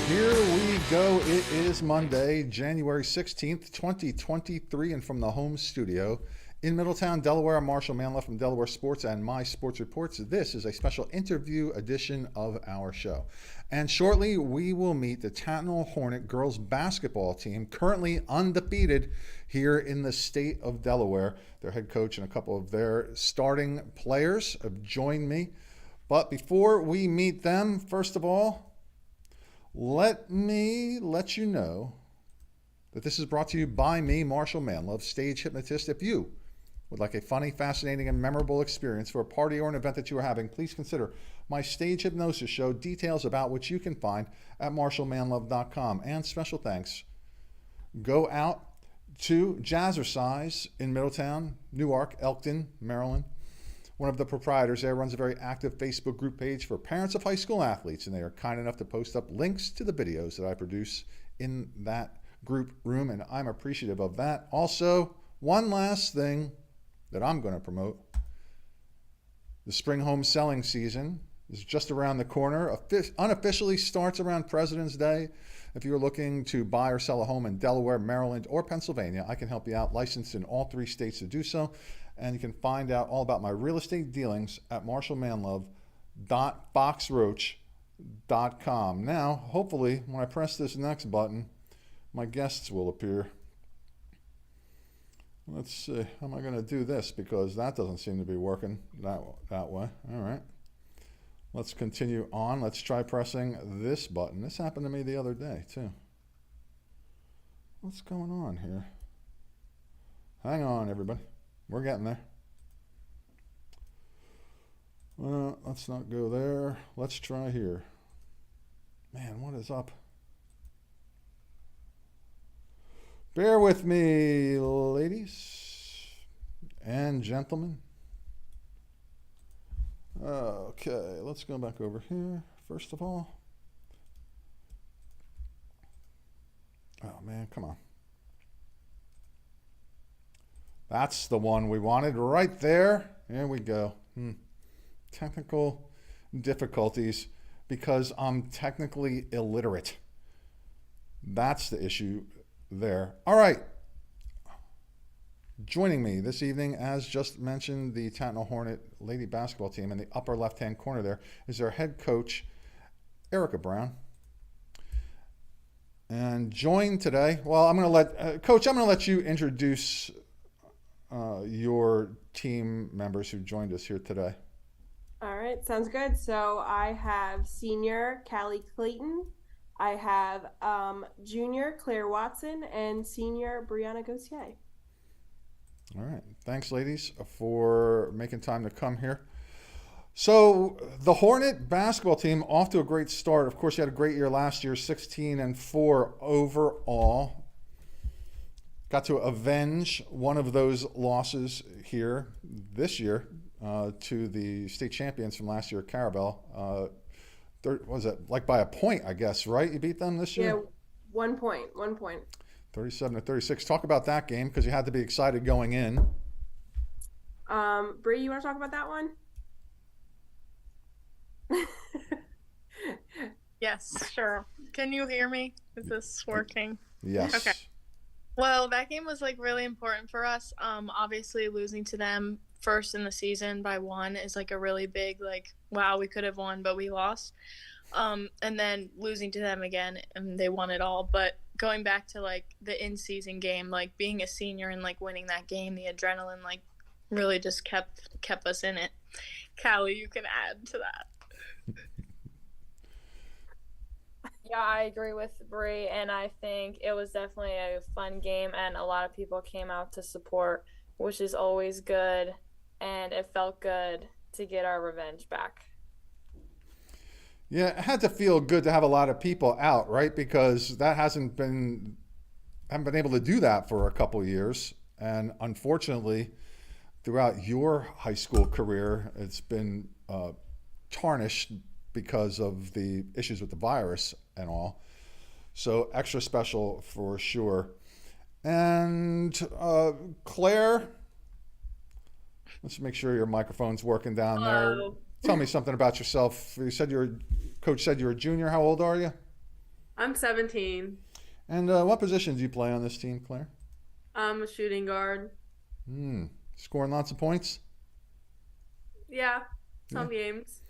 Here we go. It is Monday, January 16th, 2023, and from the home studio in Middletown, Delaware, I'm Marshal Manlove from Delaware Sports and My Sports Reports. This is a special interview edition of our show. And shortly, we will meet the Tatnall Hornet girls basketball team, currently undefeated here in the state of Delaware. Their head coach and a couple of their starting players have joined me. But before we meet them, first of all, let me let you know that this is brought to you by me, Marshal Manlove, stage hypnotist. If you would like a funny, fascinating, and memorable experience for a party or an event that you are having, please consider my stage hypnosis show, details about which you can find at marshalmanlove.com. And special thanks go out to Jazzercise in Middletown, Newark, Elkton, Maryland. One of the proprietors there runs a very active Facebook group page for parents of high school athletes, and they are kind enough to post up links to the videos that I produce in that group room, and I'm appreciative of that. Also, one last thing that I'm going to promote. The spring home selling season is just around the corner. Unofficially starts around President's Day. If you're looking to buy or sell a home in Delaware, Maryland, or Pennsylvania, I can help you out, licensed in all three states to do so. And you can find out all about my real estate dealings at marshalmanlove.foxroach.com. Now, hopefully, when I press this next button, my guests will appear. Let's see, how am I going to do this? Because that doesn't seem to be working that way. All right. Let's continue on. Let's try pressing this button. This happened to me the other day, too. What's going on here? Hang on, everybody. We're getting there. Well, let's not go there. Let's try here. Man, what is up? Bear with me, ladies and gentlemen. Okay, let's go back over here, first of all. Oh, man, come on. That's the one we wanted right there. Here we go. Technical difficulties because I'm technically illiterate. That's the issue there. All right. Joining me this evening, as just mentioned, the Tatnall Hornet lady basketball team. In the upper left-hand corner there is their head coach, Erica Brown. And joined today, well, I'm going to let, Coach, I'm going to let you introduce your team members who joined us here today. All right, sounds good. So I have senior Callie Clayton, I have junior Claire Watson, and senior Brianna Gauthier. All right, thanks, ladies, for making time to come here. So the Hornet basketball team off to a great start. Of course, you had a great year last year, 16-4 overall. Got to avenge one of those losses here this year to the state champions from last year, Carabel. What was it, like by a point, I guess, right? You beat them this year? Yeah, 1 point. 37-36. Talk about that game because you had to be excited going in. Bree, you want to talk about that one? Yes, sure. Can you hear me? Is this working? Yes. Okay. Well, that game was like really important for us. Obviously losing to them first in the season by 1 is like a really big, like, wow, we could have won, but we lost. And then losing to them again, and they won it all. But going back to like the in-season game, like being a senior and like winning that game, the adrenaline like really just kept us in it. Callie, you can add to that. Yeah, I agree with Bree, and I think it was definitely a fun game, and a lot of people came out to support, which is always good, and it felt good to get our revenge back. Yeah, it had to feel good to have a lot of people out, right? Because that haven't been able to do that for a couple years, and unfortunately, throughout your high school career, it's been tarnished because of the issues with the virus and all. So extra special for sure. And Claire, let's make sure your microphone's working down there. Tell me something about yourself. You said Coach said you're a junior. How old are you? I'm 17. And what position do you play on this team, Claire? I'm a shooting guard. Scoring lots of points? Yeah, Yeah. some games.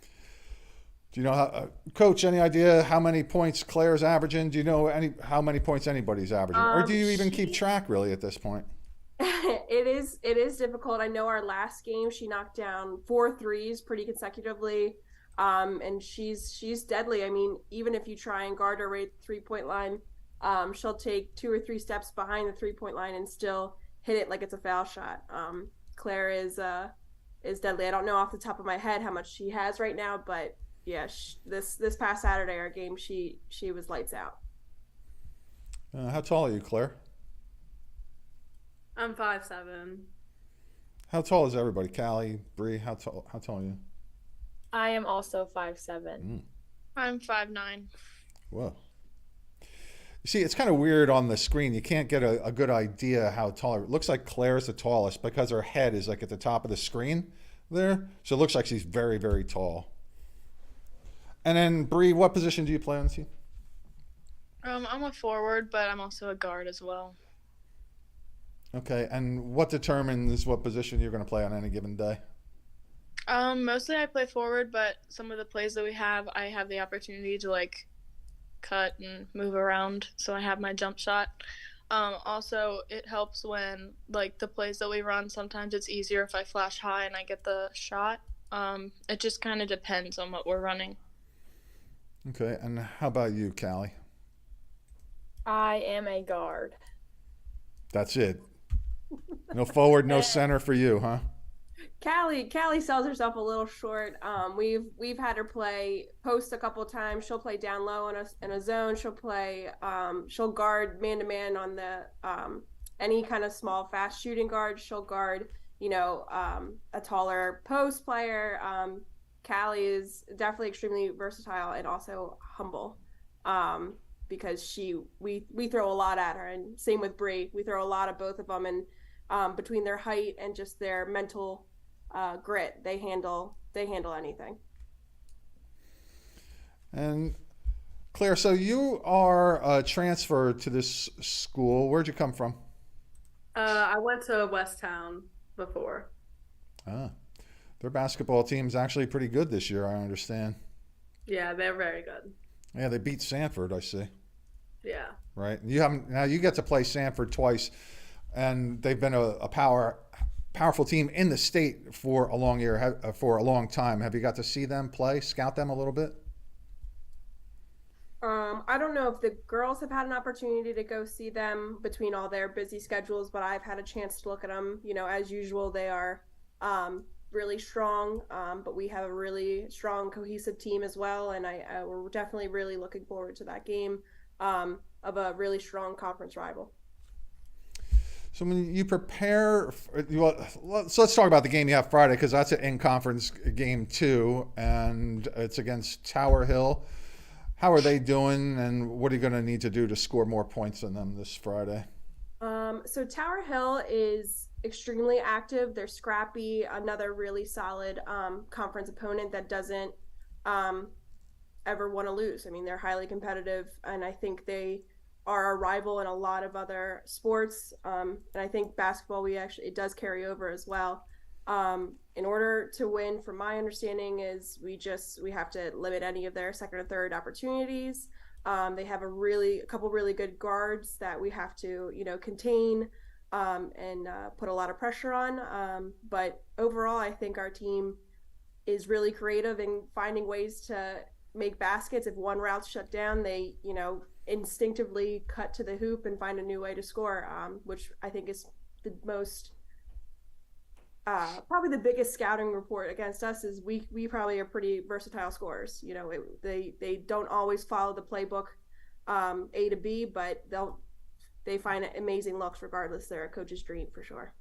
Do you know Coach, any idea how many points Claire's averaging? Do you know how many points anybody's averaging? Or do you even keep track really at this point? It is difficult. I know our last game she knocked down 4 threes pretty consecutively. And she's deadly. I mean, even if you try and guard her right at the 3-point line, she'll take 2 or 3 steps behind the 3-point line and still hit it like it's a foul shot. Claire is deadly. I don't know off the top of my head how much she has right now, but yeah, this past Saturday, our game, she was lights out. How tall are you, Claire? I'm 5'7". How tall is everybody? Callie, Bree, how tall are you? I am also 5'7". I'm 5'9". Whoa. You see, it's kind of weird on the screen. You can't get a good idea how tall. It looks like Claire's the tallest because her head is like at the top of the screen there. So it looks like she's very, very tall. And then, Bree, what position do you play on the team? I'm a forward, but I'm also a guard as well. Okay, and what determines what position you're going to play on any given day? Mostly I play forward, but some of the plays that we have, I have the opportunity to like cut and move around, so I have my jump shot. Also, it helps when like the plays that we run, sometimes it's easier if I flash high and I get the shot. It just kind of depends on what we're running. Okay, and how about you, Callie? I am a guard. That's it. No forward, no center for you, huh? Callie sells herself a little short. We've had her play post a couple of times. She'll play down low in a zone. She'll guard man to man on the any kind of small fast shooting guard. She'll guard a taller post player. Callie is definitely extremely versatile and also humble. Because we throw a lot at her, and same with Bree. We throw a lot at both of them, and between their height and just their mental grit, they handle anything. And Claire, so you are transferred to this school. Where'd you come from? I went to West Town before. Their basketball team's actually pretty good this year, I understand. Yeah, they're very good. Yeah, they beat Sanford, I see. Yeah. Right. Now you get to play Sanford twice, and they've been a powerful team in the state for a long time. Have you got to see them play, scout them a little bit? I don't know if the girls have had an opportunity to go see them between all their busy schedules, but I've had a chance to look at them. As usual, they are really strong, but we have a really strong, cohesive team as well, and we're definitely really looking forward to that game of a really strong conference rival. So when you prepare, so let's talk about the game you have Friday, because that's an in-conference game too, and it's against Tower Hill. How are they doing, and what are you going to need to do to score more points than them this Friday? So Tower Hill is extremely active. They're scrappy, another really solid conference opponent that doesn't ever want to lose. I mean, they're highly competitive, and I think they are a rival in a lot of other sports. And I think basketball, it does carry over as well. In order to win, from my understanding, is we have to limit any of their second or third opportunities. They have a couple really good guards that we have to, contain and put a lot of pressure on. But overall, I think our team is really creative in finding ways to make baskets. If one route's shut down, they, instinctively cut to the hoop and find a new way to score, which I think is the most probably the biggest scouting report against us is we probably are pretty versatile scorers. They don't always follow the playbook A to B, but they find amazing looks regardless. They're a coach's dream for sure.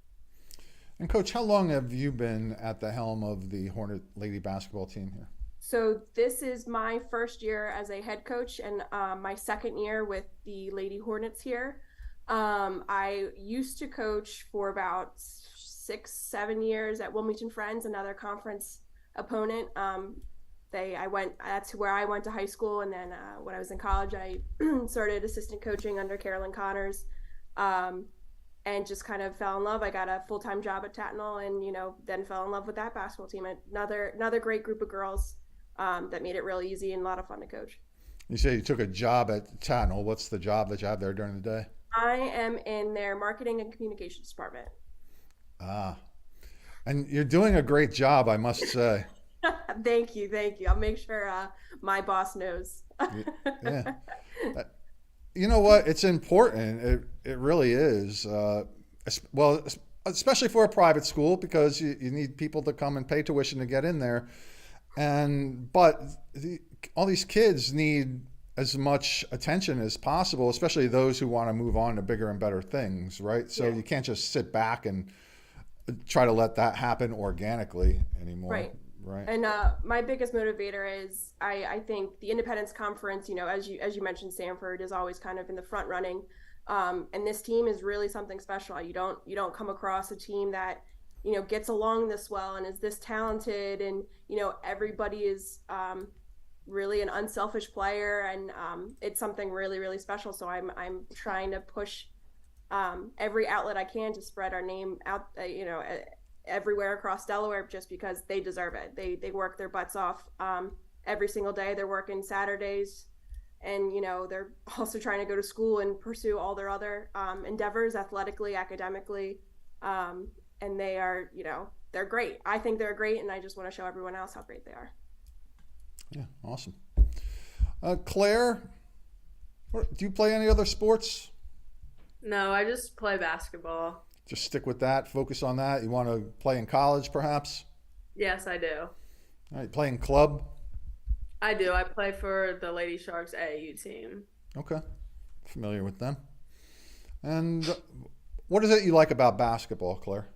And Coach, how long have you been at the helm of the Hornet lady basketball team here? So this is my first year as a head coach and my second year with the Lady Hornets here. I used to coach for about 6-7 years at Wilmington Friends, another conference opponent. that's where I went to high school. And then when I was in college, I started assistant coaching under Carolyn Connors. Um, and just kind of fell in love. I got a full-time job at Tatnall, and then fell in love with that basketball team. Another great group of girls that made it really easy and a lot of fun to coach. You say you took a job at Tatnall. What's the job that you have there during the day? I am in their marketing and communications department. Ah, and you're doing a great job, I must say. Thank you. I'll make sure my boss knows. Yeah. Uh, You know what? It's important. It really is. Well, especially for a private school, because you need people to come and pay tuition to get in there. But all these kids need as much attention as possible, especially those who want to move on to bigger and better things, right? So Yeah. you can't just sit back and try to let that happen organically anymore. Right. Right. And my biggest motivator is I think the Independence Conference, as you mentioned, Stanford is always kind of in the front running, and this team is really something special. You don't come across a team that gets along this well and is this talented, and everybody is really an unselfish player, and it's something really, really special. So I'm trying to push every outlet I can to spread our name out, everywhere across Delaware, just because they deserve it. They work their butts off every single day. They're working Saturdays, and they're also trying to go to school and pursue all their other endeavors, athletically, academically, and they are they're great. I think they're great, and I just want to show everyone else how great they are. Yeah, awesome. Claire, do you play any other sports? No, I just play basketball. Just stick with that, focus on that. You want to play in college, perhaps? Yes, I do. All right, playing club? I do. I play for the Lady Sharks AAU team. Okay, familiar with them. And what is it you like about basketball, Claire?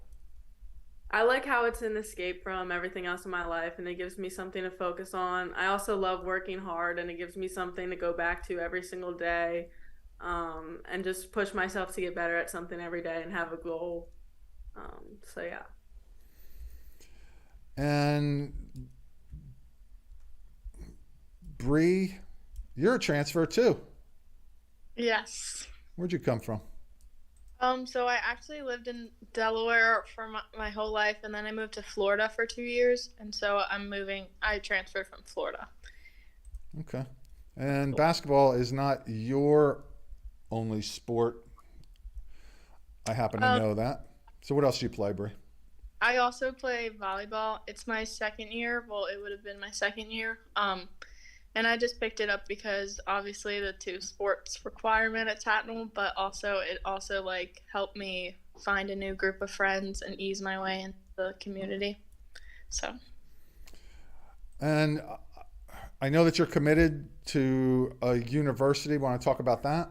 I like how it's an escape from everything else in my life, and it gives me something to focus on. I also love working hard, and it gives me something to go back to every single day, and just push myself to get better at something every day and have a goal. So, yeah. And Bree, you're a transfer too. Yes. Where'd you come from? So I actually lived in Delaware for my whole life, and then I moved to Florida for 2 years, and so I transferred from Florida. Okay. And basketball is not your only sport. I happen to know that. So what else do you play, Bree? I also play volleyball. It's my second year. Well, it would have been my second year. And I just picked it up because obviously the 2 sports requirement at Tatnall, but it also like helped me find a new group of friends and ease my way into the community. So. And I know that you're committed to a university. Want to talk about that?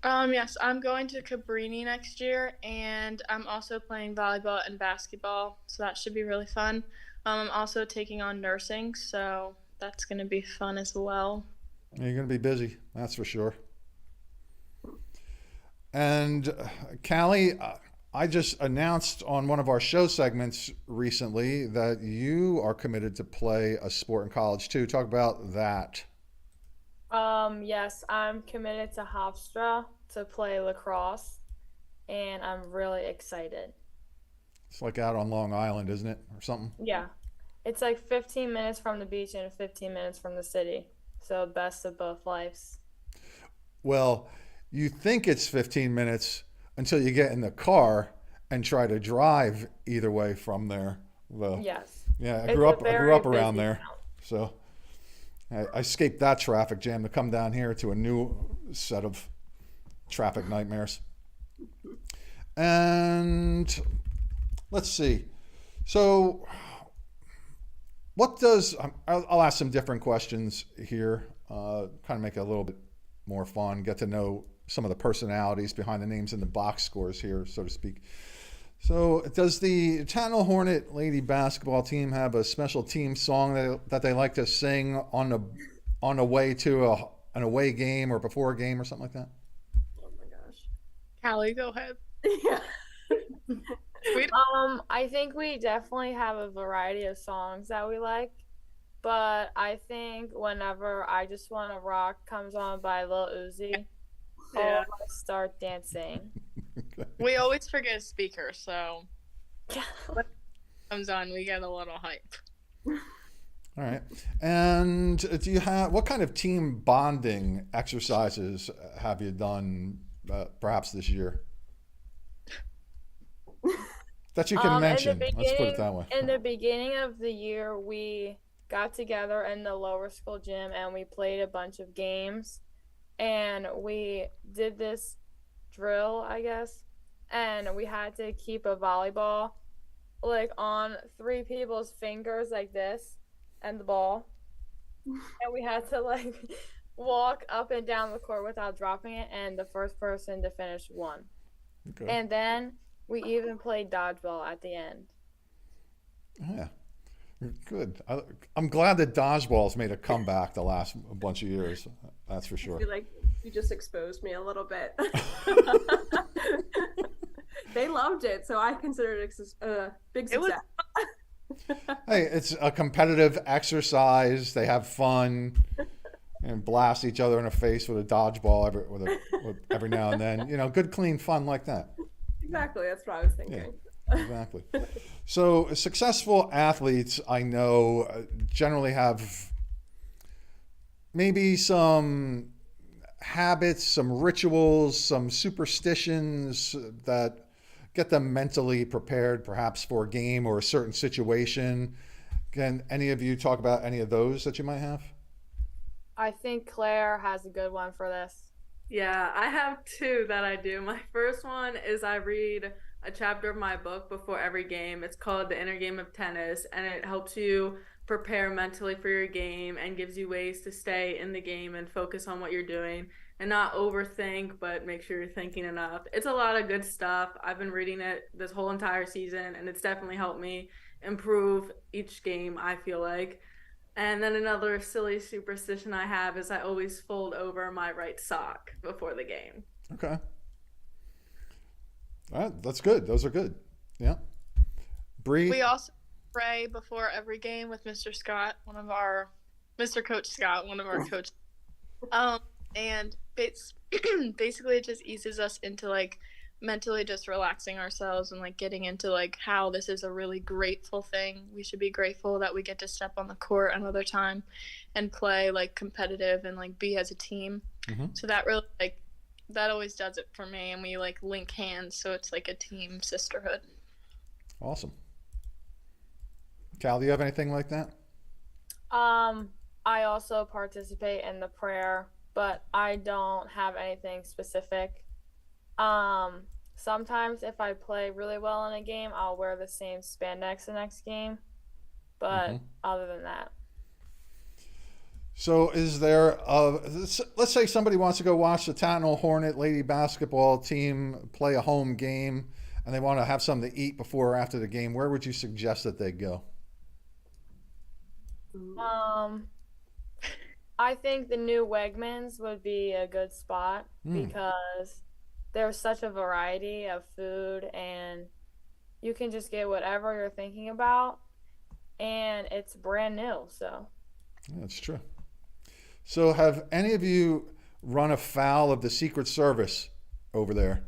Yes, I'm going to Cabrini next year, and I'm also playing volleyball and basketball, so that should be really fun. I'm also taking on nursing, so that's going to be fun as well. You're going to be busy, that's for sure. And Callie, I just announced on one of our show segments recently that you are committed to play a sport in college too. Talk about that. Yes, I'm committed to Hofstra to play lacrosse, and I'm really excited. It's like out on Long Island, isn't it, or something? Yeah. It's like 15 minutes from the beach and 15 minutes from the city. So best of both lives. Well, you think it's 15 minutes until you get in the car and try to drive either way from there. Well, Yes. yeah, I It's grew a up very around busy there. town. So I escaped that traffic jam to come down here to a new set of traffic nightmares. And let's see. So what does, I'll ask some different questions here, kind of make it a little bit more fun, get to know some of the personalities behind the names in the box scores here, so to speak. So does the Tatnall Hornet lady basketball team have a special team song that they like to sing on the way to an away game or before a game or something like that? Oh my gosh. Callie, go ahead. Yeah. I think we definitely have a variety of songs that we like, but I think whenever I Just Wanna Rock comes on by Lil Uzi, all Yeah. of us start dancing. We always forget a speaker, so when it comes on, we get a little hype. All right. And do you have what kind of team bonding exercises have you done perhaps this year that you can mention? Let's put it that way. In the beginning of the year, we got together in the lower school gym and we played a bunch of games. And we did this drill, I guess, and we had to keep a volleyball like on 3 people's fingers like this and the ball. And we had to like walk up and down the court without dropping it, and the first person to finish won. Okay. And then we even played dodgeball at the end. Yeah. Good. I'm glad that dodgeball's made a comeback the last bunch of years. That's for I sure. feel like you just exposed me a little bit. They loved it, so I consider it a big success. Hey, it's a competitive exercise. They have fun and blast each other in the face with a dodgeball every now and then. You know, good, clean fun like that. Exactly, that's what I was thinking. Yeah, exactly. So successful athletes, I know, generally have maybe some habits, some rituals, some superstitions that get them mentally prepared perhaps for a game or a certain situation. Can any of you talk about any of those that you might have? I think Claire has a good one for this. Yeah, I have 2 that I do. My first one is I read a chapter of my book before every game. It's called The Inner Game of Tennis, and it helps you prepare mentally for your game and gives you ways to stay in the game and focus on what you're doing and not overthink, but make sure you're thinking enough. It's a lot of good stuff. I've been reading it this whole entire season, and it's definitely helped me improve each game, I feel like. And then another silly superstition I have is I always fold over my right sock before the game. Okay. All right, that's good. Those are good. Yeah. Bree? We also pray before every game with Mr. Scott, Mr. Coach Scott, one of our coaches. And basically it just eases us into like mentally just relaxing ourselves and like getting into like how this is a really grateful thing. We should be grateful that we get to step on the court another time and play like competitive and like be as a team. Mm-hmm. So that really like that always does it for me, and we like link hands, so it's like a team sisterhood. Awesome. Cal, do you have anything like that? I also participate in the prayer, but I don't have anything specific. Sometimes if I play really well in a game, I'll wear the same spandex the next game. But other than that. So is there, let's say somebody wants to go watch the Tatnall Hornet lady basketball team play a home game and they want to have something to eat before or after the game. Where would you suggest that they go? I think the new Wegmans would be a good spot because there's such a variety of food and you can just get whatever you're thinking about, and it's brand new. So Yeah, that's true. So have any of you run afoul of the Secret Service over there?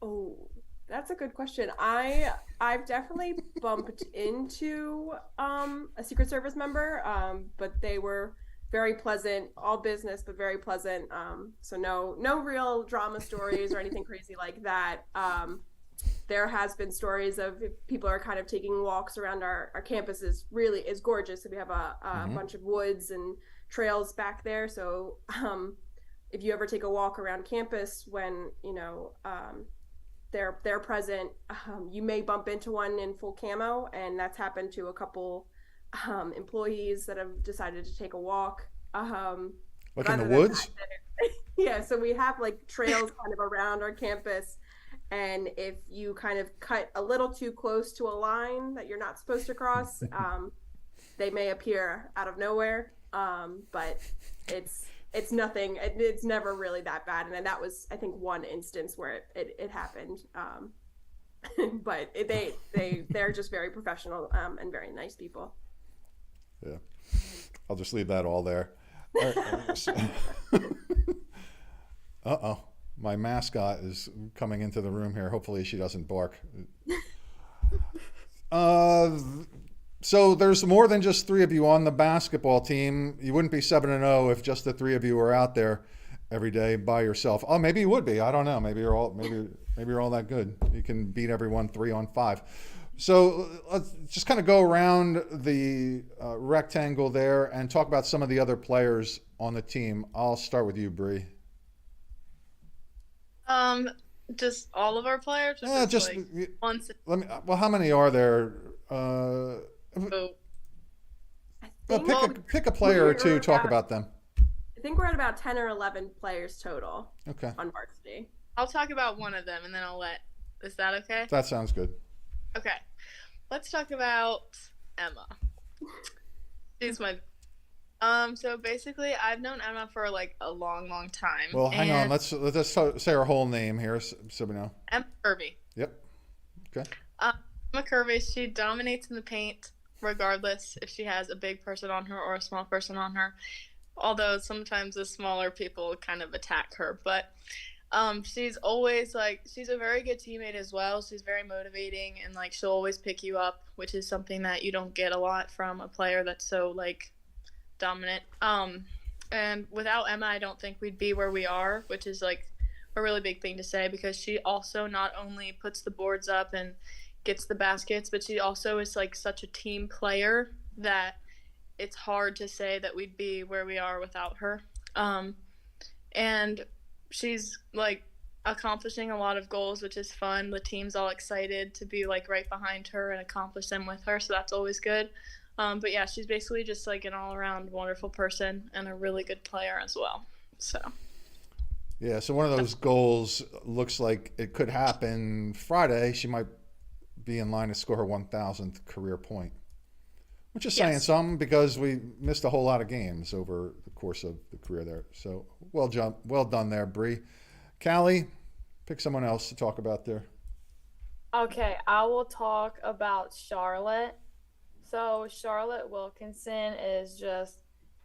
Oh, that's a good question. I've definitely bumped into a Secret Service member, but they were very pleasant, all business, but very pleasant. So no real drama stories or anything crazy like that. There has been stories of people are kind of taking walks around our campus is gorgeous. So we have a bunch of woods and trails back there. So if you ever take a walk around campus when, they're present, you may bump into one in full camo, and that's happened to a couple employees that have decided to take a walk. Like in the woods? Yeah, so we have like trails kind of around our campus, and if you kind of cut a little too close to a line that you're not supposed to cross, they may appear out of nowhere, but it's nothing. It's never really that bad, and then that was, I think, one instance where it happened. But they're just very professional and very nice people. Yeah. I'll just leave that all there. Uh-oh. My mascot is coming into the room here. Hopefully she doesn't bark. So there's more than just three of you on the basketball team. You wouldn't be 7-0 if just the three of you were out there every day by yourself. Oh, maybe you would be. I don't know. Maybe you're all that good. You can beat everyone 3-on-5. So let's just kind of go around the rectangle there and talk about some of the other players on the team. I'll start with you, Bree. Just all of our players. Or just like once. Well, how many are there? Pick a player or two. Talk about them. I think we're at about 10 or 11 players total. Okay. On varsity. I'll talk about one of them, and then I'll let. Is that okay? That sounds good. Okay, let's talk about Emma. She's my. So basically, I've known Emma for like a long, long time. Well, hang on. Let's say her whole name here, so we know. Emma Kirby. Yep. Okay. Emma Kirby. She dominates in the paint, regardless if she has a big person on her or a small person on her. Although sometimes the smaller people kind of attack her, but she's always she's a very good teammate as well. She's very motivating, and like she'll always pick you up, which is something that you don't get a lot from a player that's so like dominant. And without Emma, I don't think we'd be where we are, which is like a really big thing to say, because she also not only puts the boards up and gets the baskets, but she also is like such a team player that it's hard to say that we'd be where we are without her. And she's like accomplishing a lot of goals, which is fun. The team's all excited to be like right behind her and accomplish them with her, so that's always good. But yeah, she's basically just like an all-around wonderful person and a really good player as well. So yeah, so one of those goals looks like it could happen Friday. She might be in line to score her 1,000th career point, which is saying something, because we missed a whole lot of games over the course of the career there. So well done there, Bree. Callie, pick someone else to talk about there. Okay, I will talk about Charlotte. So Charlotte Wilkinson is just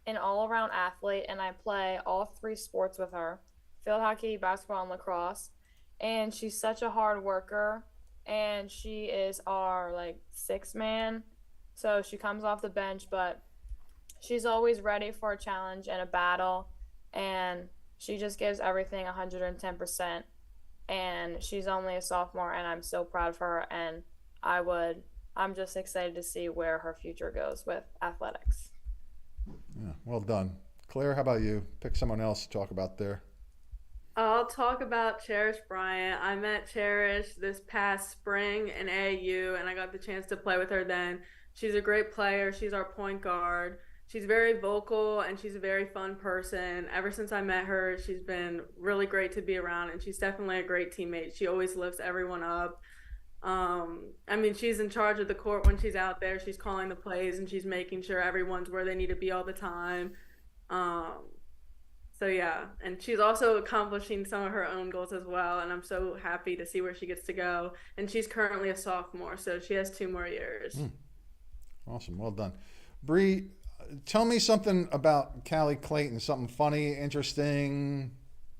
an all-around athlete, and I play all three sports with her: field hockey, basketball, and lacrosse. And she's such a hard worker, and she is our like sixth man. So she comes off the bench, but she's always ready for a challenge and a battle, and she just gives everything 110%. And she's only a sophomore, and I'm so proud of her, and I'm just excited to see where her future goes with athletics. Yeah, well done. Claire, how about you? Pick someone else to talk about there. I'll talk about Cherish Bryant. I met Cherish this past spring in AAU, and I got the chance to play with her then. She's a great player. She's our point guard. She's very vocal, and she's a very fun person. Ever since I met her, she's been really great to be around, and she's definitely a great teammate. She always lifts everyone up. I mean, she's in charge of the court when she's out there. She's calling the plays, and she's making sure everyone's where they need to be all the time. So yeah, and she's also accomplishing some of her own goals as well, and I'm so happy to see where she gets to go. And she's currently a sophomore, so she has 2 more years. Awesome, well done. Bree, tell me something about Callie Clayton, something funny, interesting,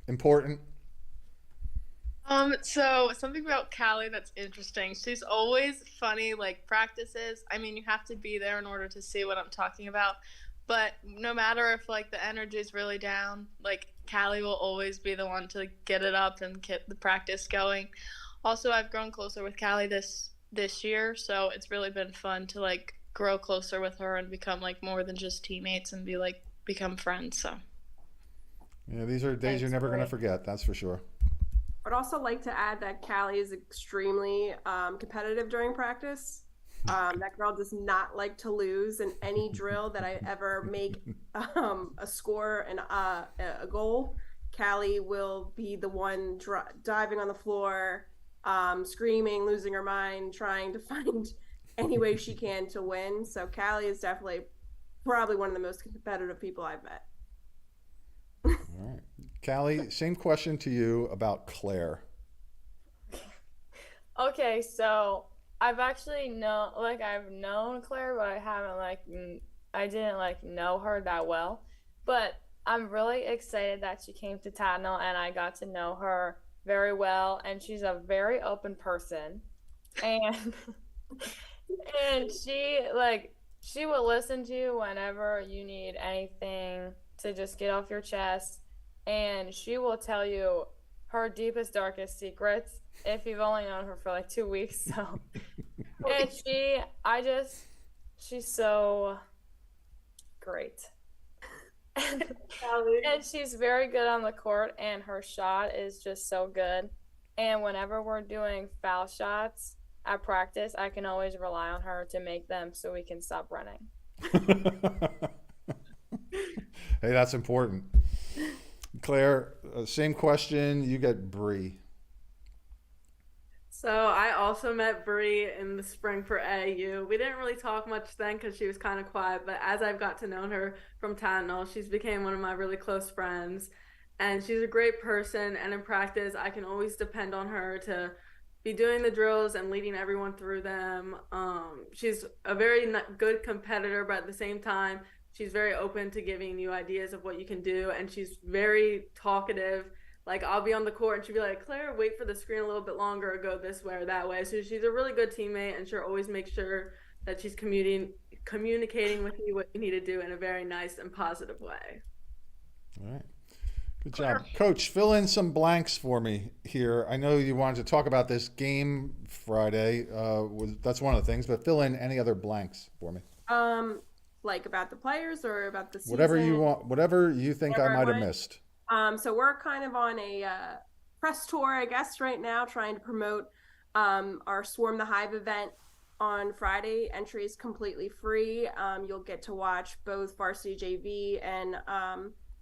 important. So something about Callie that's interesting. She's always funny, like practices. I mean, you have to be there in order to see what I'm talking about. But no matter if like the energy is really down, like Callie will always be the one to get it up and get the practice going. Also, I've grown closer with Callie this year, so it's really been fun to like grow closer with her and become like more than just teammates and become friends. So yeah, these are days you're never going to forget, that's for sure. I'd also like to add that Callie is extremely competitive during practice. That girl does not like to lose in any drill that I ever make a score and a goal. Callie will be the one diving on the floor, screaming, losing her mind, trying to find any way she can to win. So Callie is definitely probably one of the most competitive people I've met. All right. Callie, same question to you about Claire. Okay, so I've actually known Claire, but I haven't I didn't like know her that well, but I'm really excited that she came to Tatnall and I got to know her very well. And she's a very open person, and and she will listen to you whenever you need anything to just get off your chest, and she will tell you her deepest, darkest secrets if you've only known her for like 2 weeks. So, and she's so great. And she's very good on the court, and her shot is just so good. And whenever we're doing foul shots at practice, I can always rely on her to make them so we can stop running. Hey, that's important. Claire, same question. You get Bree. So I also met Bree in the spring for AAU. We didn't really talk much then because she was kind of quiet, but as I've got to know her from Tatnall, she's became one of my really close friends. And she's a great person, and in practice, I can always depend on her to be doing the drills and leading everyone through them. She's a very good competitor, but at the same time, she's very open to giving you ideas of what you can do, and she's very talkative. Like, I'll be on the court and she'll be like, Claire, wait for the screen a little bit longer, or go this way or that way. So she's a really good teammate, and she'll always make sure that she's communicating with you what you need to do in a very nice and positive way. All right. Good job. Coach, fill in some blanks for me here. I know you wanted to talk about this game Friday. That's one of the things, but fill in any other blanks for me. Like about the players or about the season? Whatever you want, whatever you think I might have missed. So we're kind of on a press tour, I guess, right now, trying to promote our Swarm the Hive event on Friday. Entry is completely free. You'll get to watch both varsity JV and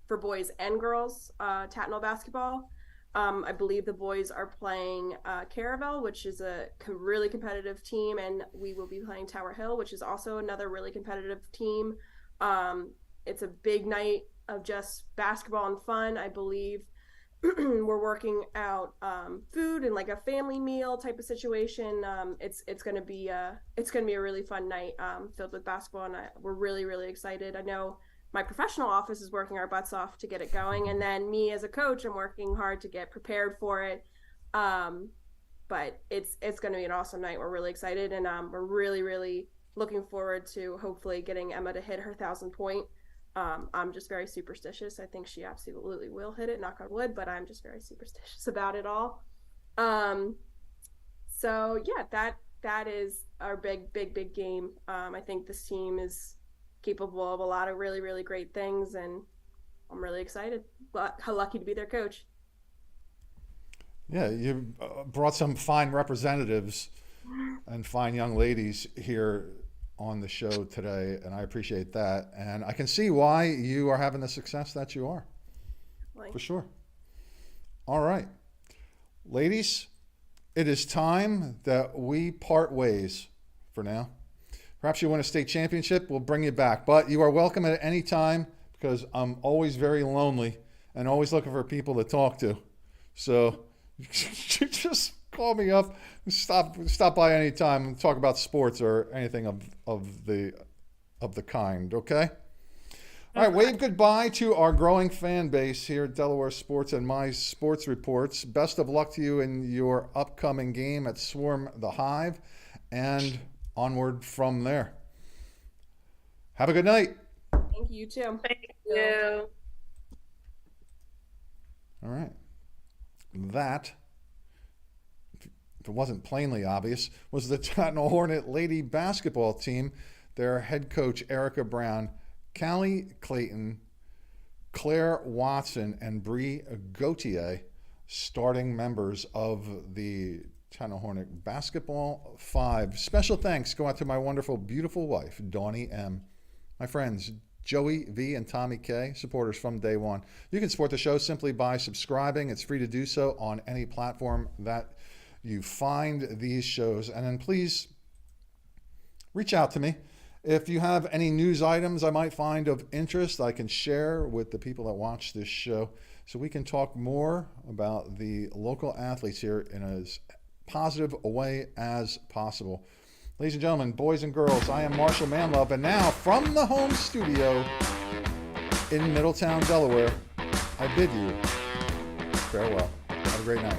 for boys and girls, Tatnall basketball. I believe the boys are playing Caravel, which is a really competitive team, and we will be playing Tower Hill, which is also another really competitive team. It's a big night of just basketball and fun. I believe we're working out food and like a family meal type of situation. It's gonna be a really fun night filled with basketball, and we're really excited. I know my professional office is working our butts off to get it going, and then me as a coach, I'm working hard to get prepared for it. But it's going to be an awesome night. We're really excited, and we're really looking forward to hopefully getting Emma to hit her 1,000 point. I'm just very superstitious. I think she absolutely will hit it, knock on wood, but I'm just very superstitious about it all. So yeah, that is our big game. I think this team is capable of a lot of really great things, and I'm really excited. How lucky to be their coach. Yeah, you brought some fine representatives and fine young ladies here on the show today, and I appreciate that. And I can see why you are having the success that you are, for sure. All right, ladies, it is time that we part ways for now. Perhaps you win a state championship, we'll bring you back. But you are welcome at any time, because I'm always very lonely and always looking for people to talk to. So just call me up, stop by any time and talk about sports or anything of the kind, okay? All right, wave goodbye to our growing fan base here at Delaware Sports and My Sports Reports. Best of luck to you in your upcoming game at Swarm the Hive, and onward from there. Have a good night. Thank you, too. Thank you. All right. That, if it wasn't plainly obvious, was the Tatnall Hornet lady basketball team. Their head coach, Erica Brown, Callie Clayton, Claire Watson, and Bree Gautier, starting members of the Tatnall Hornet Basketball 5. Special thanks go out to my wonderful, beautiful wife, Dawnie M. My friends, Joey V and Tommy K, supporters from day one. You can support the show simply by subscribing. It's free to do so on any platform that you find these shows. And then please reach out to me. If you have any news items I might find of interest, I can share with the people that watch this show, so we can talk more about the local athletes here in as positive a way as possible. Ladies and gentlemen, boys and girls, I am Marshal Manlove, and now from the home studio in Middletown, Delaware, I bid you farewell. Have a great night.